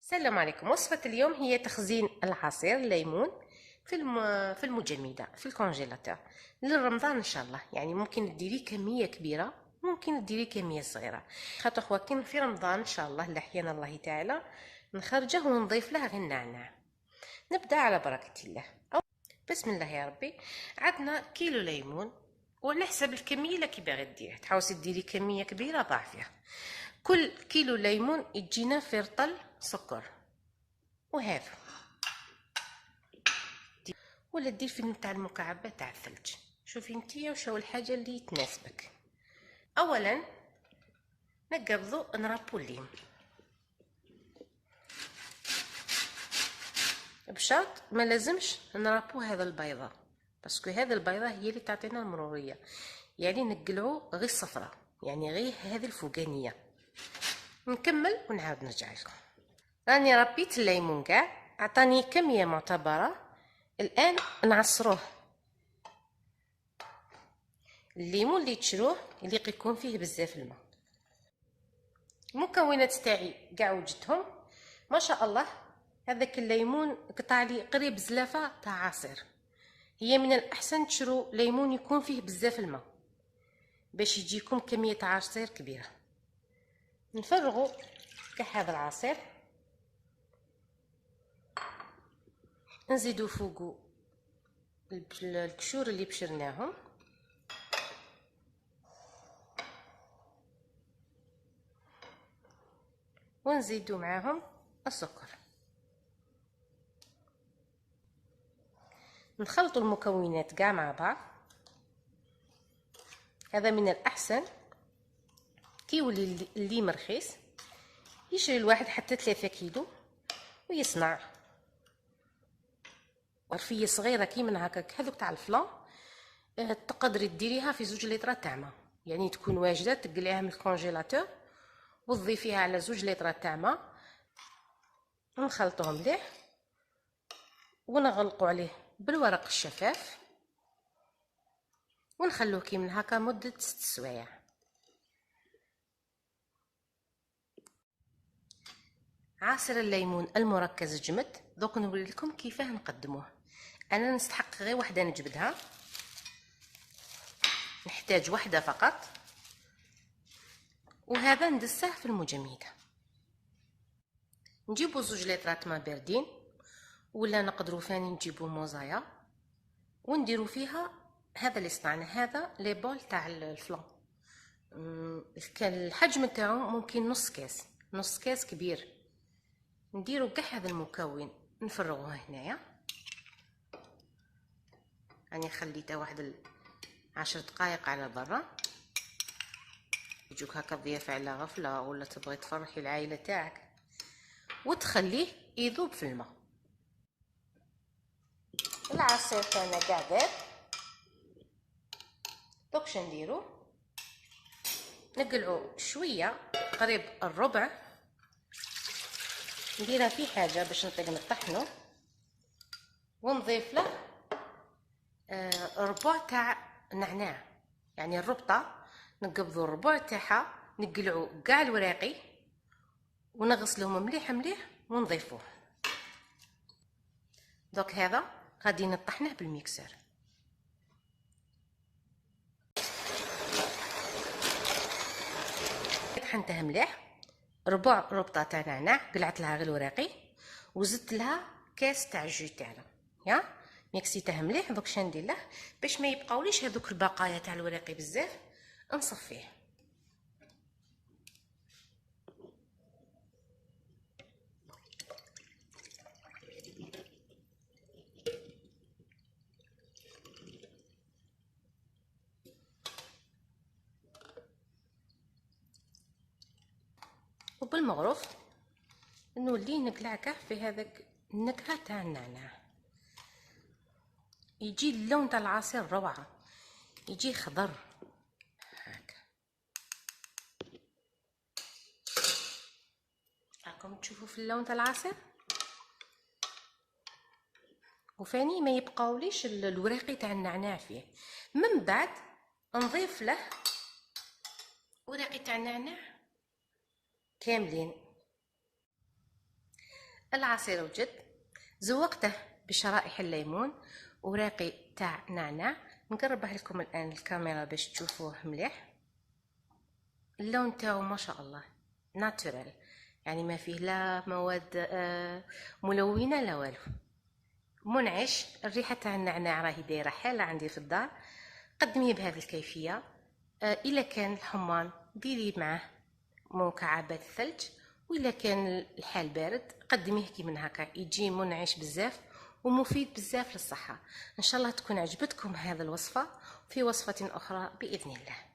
السلام عليكم. وصفة اليوم هي تخزين العصير الليمون في المجمدة في الكونجيلاتور لرمضان ان شاء الله. يعني ممكن ديري كمية كبيرة، ممكن ديري كمية صغيرة، خاطر خواكين في رمضان ان شاء الله لحيان الله تعالى نخرجه ونضيف له غير النعناع. نبدا على بركة الله. بسم الله يا ربي. عندنا كيلو ليمون، وعلى حسب الكميه اللي باغي ديري تحاولي ديري كميه كبيره ضاعفيها. كل كيلو ليمون يجينا في رطل سكر، وهذا ولا دير في تاع المكعبات تاع الثلج. شوفي انتيا وش هو الحاجه اللي تناسبك. اولا نقبضوا نرابو الليم بشرط ما لازمش نرابو هذا البيضه، باسكو هذه البيضه هي اللي تعطينا المروريه. يعني نقلعو غير الصفراء، يعني غير هذه الفوقانيه. نكمل ونعاود نرجع لكم. راني ربيت الليمون كاع، عطاني كميه معتبره. الان نعصروه. الليمون اللي تشروه اللي يكون فيه بزاف الماء. المكونات تاعي كاع وجدتهم ما شاء الله. هذاك الليمون قطع لي قريب زلافه تاع عصير. هي من الاحسن تشرو ليمون يكون فيه بزاف الماء باش يجيكم كميه عصير كبيره. نفرغوا كاع هذا العصير، نزيدو فوقو القشور اللي بشرناهم، ونزيدو معاهم السكر. نخلطوا المكونات كاع مع بعض. هذا من الاحسن كي يولي الليم رخيص يشري الواحد حتى 3 كيلو ويصنع ورفيه صغيره كي من هكاك. هذوك تاع الفلان تقدري ديريها في 2 لترات تاع ماء، يعني تكون واجده تقليها من الكونجيلاتور وتضيفيها على 2 لترات تاع ماء. نخلطوه مليح ونغلقوا عليه بالورق الشفاف ونخلوه كي من هكا مده 6 سوايع. عصير الليمون المركز جمد. دوك نوري لكم كيفاه نقدموه. انا نستحق غير وحده نجبدها، نحتاج وحده فقط، وهذا ندسه في المجمده. نجيبو 2 لترات ماء باردين، ولا نقدروا ثاني نجيبو موزايا ونديرو فيها هذا اللي صنعنا. هذا لي بول تاع الفلان. كان الحجم تاعو ممكن نص كاس كبير. نديرو كاع هذا المكون نفرغوه هنايا. راني خليته واحد 10 دقائق على برا. يجوك هكا ضياف على غفله ولا تبغي تفرحي العائله تاعك، وتخليه يذوب في الماء. العصير تاعنا كاع داب. دوك شنديرو نقلعو شويه قريب الربع. نديرها في حاجه باش نطيق نطحنو، ونضيف له ربع تاع نعناع. يعني الربطه نقبضوا الربع تاعها، نقلعو كاع الوراقي ونغسلوهم مليح مليح ونضيفوه. دوك هذا غادي نطحنه بالميكسر. طحنته مليح. ربع ربطه تاع نعناع قلعت لها غير الوراقي، وزدت لها كاس تاع الجو تاعنا. يا ميكسيته مليح. دوك شندير له باش ما يبقاوليش هذوك البقايا تاع الوراقي بزاف، نصفيه. وبالمغرف نولي نقلعكه في هذاك النكهه تاع النعناع. يجي اللون تاع العصير روعه، يجي خضر هكا. راكم تشوفوا في اللون تاع العصير. وفاني ما يبقاوليش الوراقي تاع النعناع فيه. من بعد نضيف له وراقي تاع النعناع كاملين. العصير وجد، زوقته بشرائح الليمون وراقي تاع نعناع. نقربه لكم الان الكاميرا باش تشوفوه مليح. اللون تاعو ما شاء الله ناتورال، يعني ما فيه لا مواد ملونة لا والو، منعش. الريحة تاع النعناع راهي دايرة حالة عندي في الدار. قدميه بهذه الكيفية. إلا كان الحمان ديري معه مكعبات الثلج، وإلا كان الحال بارد قدميه كي من هكا، يجي منعش بزاف ومفيد بزاف للصحة. إن شاء الله تكون عجبتكم هذه الوصفة. في وصفة أخرى بإذن الله.